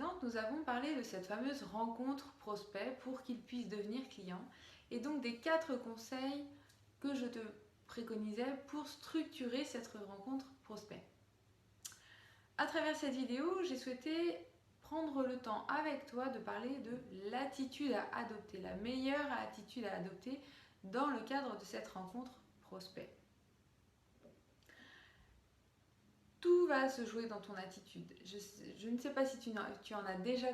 précédente, nous avons parlé de cette fameuse rencontre prospect pour qu'il puisse devenir client et donc des 4 conseils que je te préconisais pour structurer cette rencontre prospect. À travers cette vidéo, j'ai souhaité prendre le temps avec toi de parler de l'attitude à adopter, la meilleure attitude à adopter dans le cadre de cette rencontre prospect. Tout va se jouer dans ton attitude. Je ne sais pas si tu en as déjà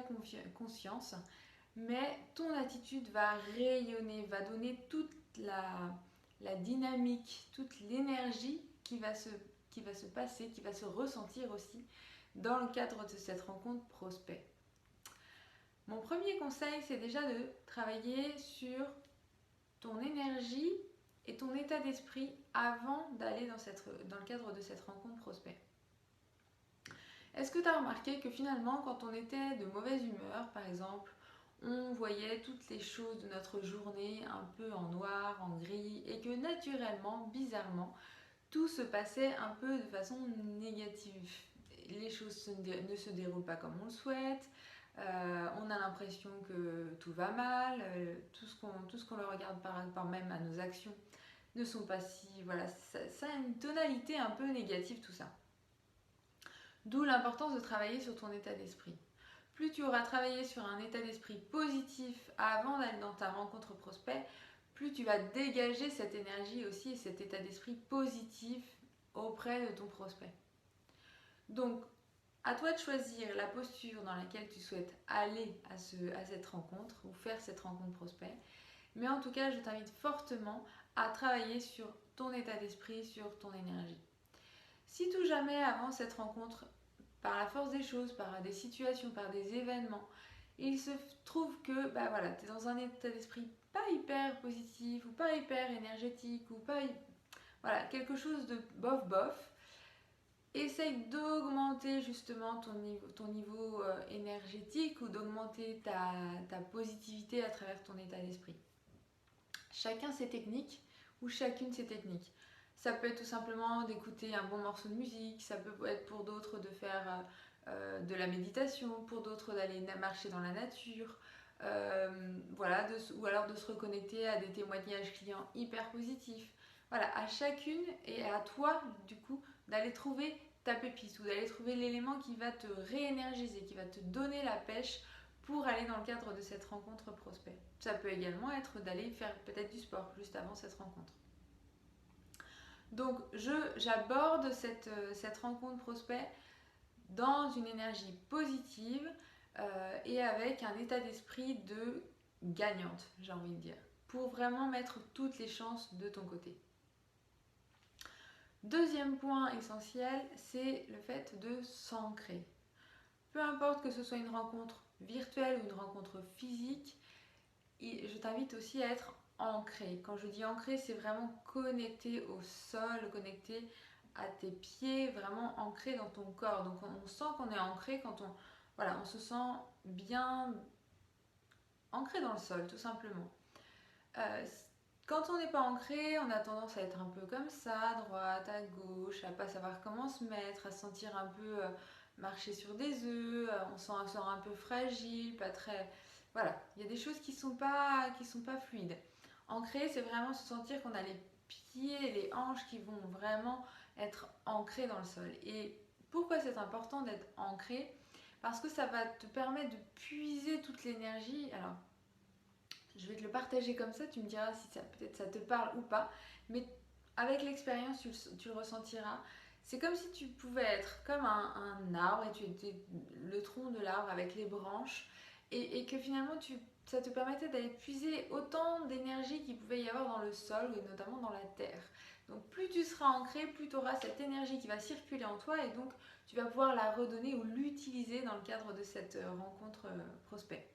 conscience, mais ton attitude va rayonner, va donner toute la dynamique, toute l'énergie qui va se passer, qui va se ressentir aussi dans le cadre de cette rencontre prospect. Mon premier conseil, c'est déjà de travailler sur ton énergie et ton état d'esprit avant d'aller dans le cadre de cette rencontre prospect. Est-ce que tu as remarqué que finalement, quand on était de mauvaise humeur, par exemple, on voyait toutes les choses de notre journée un peu en noir, en gris, et que naturellement, bizarrement, tout se passait un peu de façon négative. Les choses ne se déroulent pas comme on le souhaite, on a l'impression que tout va mal, tout ce qu'on le regarde par rapport même à nos actions ne sont pas si... Voilà, ça a une tonalité un peu négative tout ça. D'où l'importance de travailler sur ton état d'esprit. Plus tu auras travaillé sur un état d'esprit positif avant d'aller dans ta rencontre prospect, plus tu vas dégager cette énergie aussi et cet état d'esprit positif auprès de ton prospect. Donc, à toi de choisir la posture dans laquelle tu souhaites aller à cette rencontre ou faire cette rencontre prospect. Mais en tout cas, je t'invite fortement à travailler sur ton état d'esprit, sur ton énergie. Si tout jamais avant cette rencontre, par la force des choses, par des situations, par des événements, il se trouve que tu es dans un état d'esprit pas hyper positif ou pas hyper énergétique ou pas quelque chose de bof bof, essaye d'augmenter justement ton niveau énergétique ou d'augmenter ta positivité à travers ton état d'esprit. Chacun ses techniques ou chacune ses techniques. Ça peut être tout simplement d'écouter un bon morceau de musique, ça peut être pour d'autres de faire de la méditation, pour d'autres d'aller marcher dans la nature, ou alors de se reconnecter à des témoignages clients hyper positifs. Voilà, à chacune et à toi du coup d'aller trouver ta pépite ou d'aller trouver l'élément qui va te réénergiser, qui va te donner la pêche pour aller dans le cadre de cette rencontre prospect. Ça peut également être d'aller faire peut-être du sport juste avant cette rencontre. Donc j'aborde cette rencontre prospect dans une énergie positive et avec un état d'esprit de gagnante, j'ai envie de dire, pour vraiment mettre toutes les chances de ton côté. Deuxième point essentiel, c'est le fait de s'ancrer. Peu importe que ce soit une rencontre virtuelle ou une rencontre physique, je t'invite aussi à être ancré. Quand je dis ancré, c'est vraiment connecté au sol, connecté à tes pieds, vraiment ancré dans ton corps. Donc on sent qu'on est ancré quand on se sent bien ancré dans le sol, tout simplement. Quand on n'est pas ancré, on a tendance à être un peu comme ça, à droite, à gauche, à pas savoir comment se mettre, à se sentir un peu marcher sur des œufs, on se sent un peu fragile, pas très... Voilà, il y a des choses qui sont pas fluides. Ancré, c'est vraiment se sentir qu'on a les pieds, les hanches qui vont vraiment être ancrés dans le sol. Et pourquoi c'est important d'être ancré? Parce que ça va te permettre de puiser toute l'énergie. Alors, je vais te le partager comme ça, tu me diras si peut-être ça te parle ou pas. Mais avec l'expérience, tu le ressentiras. C'est comme si tu pouvais être comme un arbre et tu étais le tronc de l'arbre avec les branches et que finalement ça te permettait d'aller puiser autant d'énergie qu'il pouvait y avoir dans le sol et notamment dans la terre. Donc plus tu seras ancré, plus tu auras cette énergie qui va circuler en toi et donc tu vas pouvoir la redonner ou l'utiliser dans le cadre de cette rencontre prospect.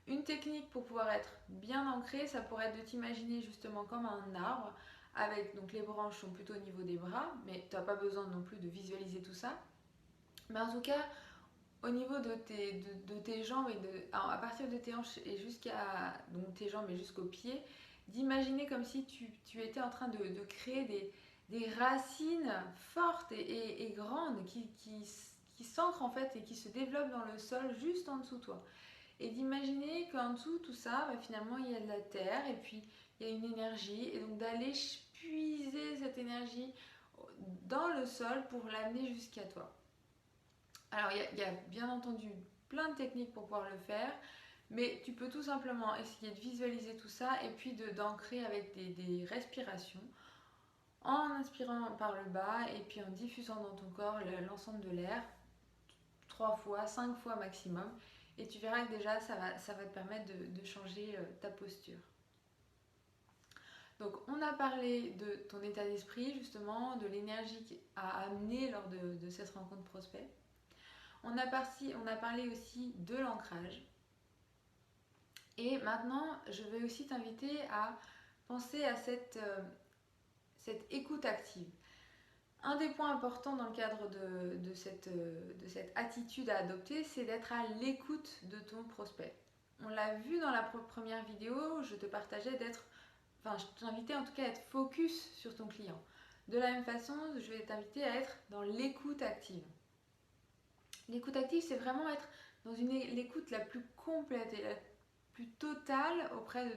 Une technique pour pouvoir être bien ancré, ça pourrait être de t'imaginer justement comme un arbre, avec donc les branches sont plutôt au niveau des bras, mais tu n'as pas besoin non plus de visualiser tout ça. Mais en tout cas, au niveau de tes jambes, à partir de tes hanches et jusqu'à tes jambes et jusqu'aux pieds, d'imaginer comme si tu étais en train de créer des racines fortes et grandes qui qui s'ancre en fait et qui se développe dans le sol juste en dessous de toi. Et d'imaginer qu'en dessous, tout ça, bah, finalement, il y a de la terre et puis il y a une énergie. Et donc d'aller puiser cette énergie dans le sol pour l'amener jusqu'à toi. Alors il y a bien entendu plein de techniques pour pouvoir le faire. Mais tu peux tout simplement essayer de visualiser tout ça et puis d'ancrer avec des respirations en inspirant par le bas et puis en diffusant dans ton corps l'ensemble de l'air 3 fois, 5 fois maximum. Et tu verras que déjà ça va te permettre de changer ta posture. Donc on a parlé de ton état d'esprit justement, de l'énergie à amener lors de cette rencontre prospect. On a parlé aussi de l'ancrage. Et maintenant, je vais aussi t'inviter à penser à cette écoute active. Un des points importants dans le cadre de cette attitude à adopter, c'est d'être à l'écoute de ton prospect. On l'a vu dans la première vidéo, je te partageais je t'invitais en tout cas à être focus sur ton client. De la même façon, je vais t'inviter à être dans l'écoute active. L'écoute active, c'est vraiment être dans l'écoute la plus complète et la plus totale auprès de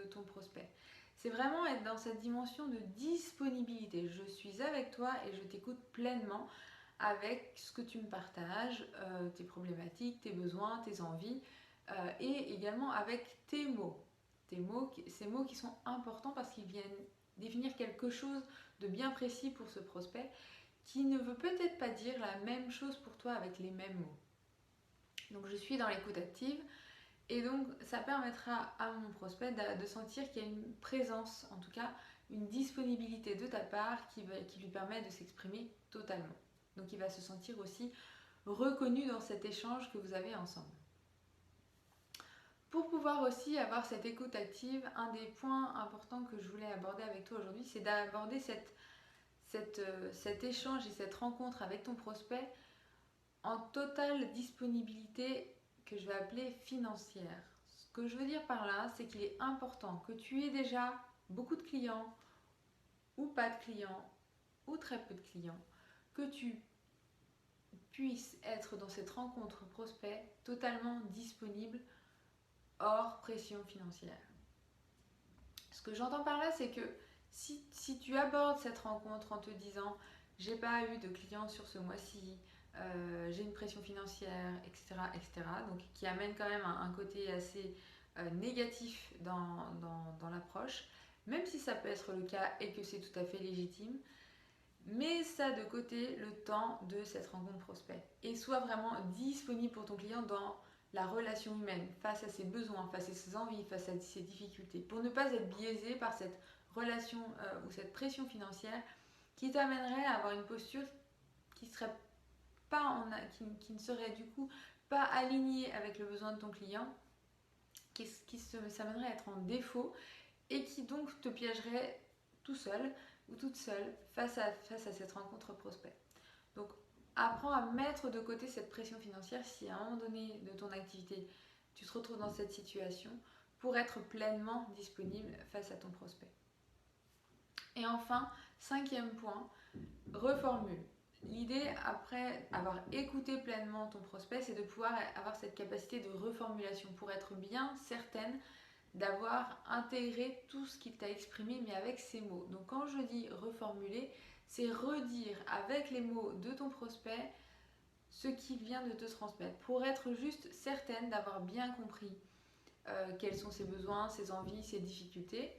ton prospect. C'est vraiment être dans cette dimension de disponibilité. Je suis avec toi et je t'écoute pleinement avec ce que tu me partages, tes problématiques, tes besoins, tes envies et également avec tes mots. Ces mots qui sont importants parce qu'ils viennent définir quelque chose de bien précis pour ce prospect qui ne veut peut-être pas dire la même chose pour toi avec les mêmes mots. Donc je suis dans l'écoute active et donc ça permettra à mon prospect de sentir qu'il y a une présence, en tout cas une disponibilité de ta part qui lui permet de s'exprimer totalement. Donc il va se sentir aussi reconnu dans cet échange que vous avez ensemble. Pour pouvoir aussi avoir cette écoute active, un des points importants que je voulais aborder avec toi aujourd'hui, c'est d'aborder cet échange et cette rencontre avec ton prospect en totale disponibilité que je vais appeler financière. Ce que je veux dire par là, c'est qu'il est important que tu aies déjà beaucoup de clients ou pas de clients ou très peu de clients, que tu puisses être dans cette rencontre prospect totalement disponible hors pression financière. Ce que j'entends par là, c'est que si tu abordes cette rencontre en te disant j'ai pas eu de clients sur ce mois-ci, j'ai une pression financière, etc., etc., donc qui amène quand même un côté assez négatif dans l'approche, même si ça peut être le cas et que c'est tout à fait légitime, mets ça de côté le temps de cette rencontre prospect et sois vraiment disponible pour ton client dans la relation humaine, face à ses besoins, face à ses envies, face à ses difficultés, pour ne pas être biaisé par cette relation ou cette pression financière qui t'amènerait à avoir une posture qui serait pas qui ne serait du coup pas alignée avec le besoin de ton client, qui s'amènerait à être en défaut et qui donc te piégerait tout seul ou toute seule face à cette rencontre prospect. Donc apprends à mettre de côté cette pression financière si à un moment donné de ton activité tu te retrouves dans cette situation pour être pleinement disponible face à ton prospect. Et enfin, 5e point, reformule. L'idée, après avoir écouté pleinement ton prospect, c'est de pouvoir avoir cette capacité de reformulation pour être bien certaine d'avoir intégré tout ce qu'il t'a exprimé, mais avec ces mots. Donc quand je dis reformuler, c'est redire avec les mots de ton prospect ce qu'il vient de te transmettre, pour être juste certaine d'avoir bien compris quels sont ses besoins, ses envies, ses difficultés,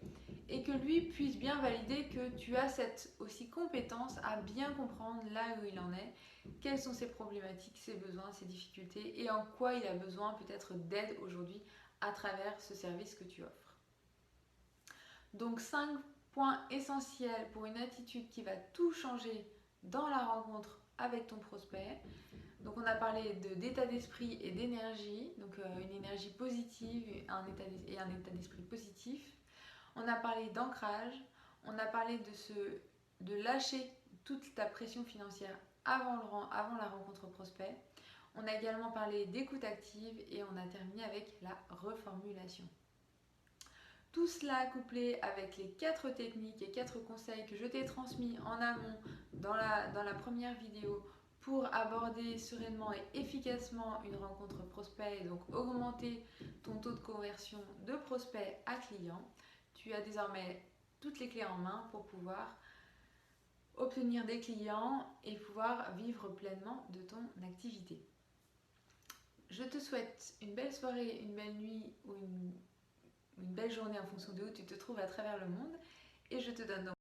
et que lui puisse bien valider que tu as cette aussi compétence à bien comprendre là où il en est, quelles sont ses problématiques, ses besoins, ses difficultés, et en quoi il a besoin peut-être d'aide aujourd'hui à travers ce service que tu offres. Donc 5 points essentiels pour une attitude qui va tout changer dans la rencontre avec ton prospect. Donc on a parlé d'état d'esprit et d'énergie, donc une énergie positive et un état d'esprit positif. On a parlé d'ancrage, on a parlé de lâcher toute ta pression financière avant la rencontre prospect. On a également parlé d'écoute active et on a terminé avec la reformulation. Tout cela couplé avec les 4 techniques et 4 conseils que je t'ai transmis en amont dans la première vidéo pour aborder sereinement et efficacement une rencontre prospect et donc augmenter ton taux de conversion de prospect à client. Tu as désormais toutes les clés en main pour pouvoir obtenir des clients et pouvoir vivre pleinement de ton activité. Je te souhaite une belle soirée, une belle nuit ou une belle journée en fonction de où tu te trouves à travers le monde et je te donne donc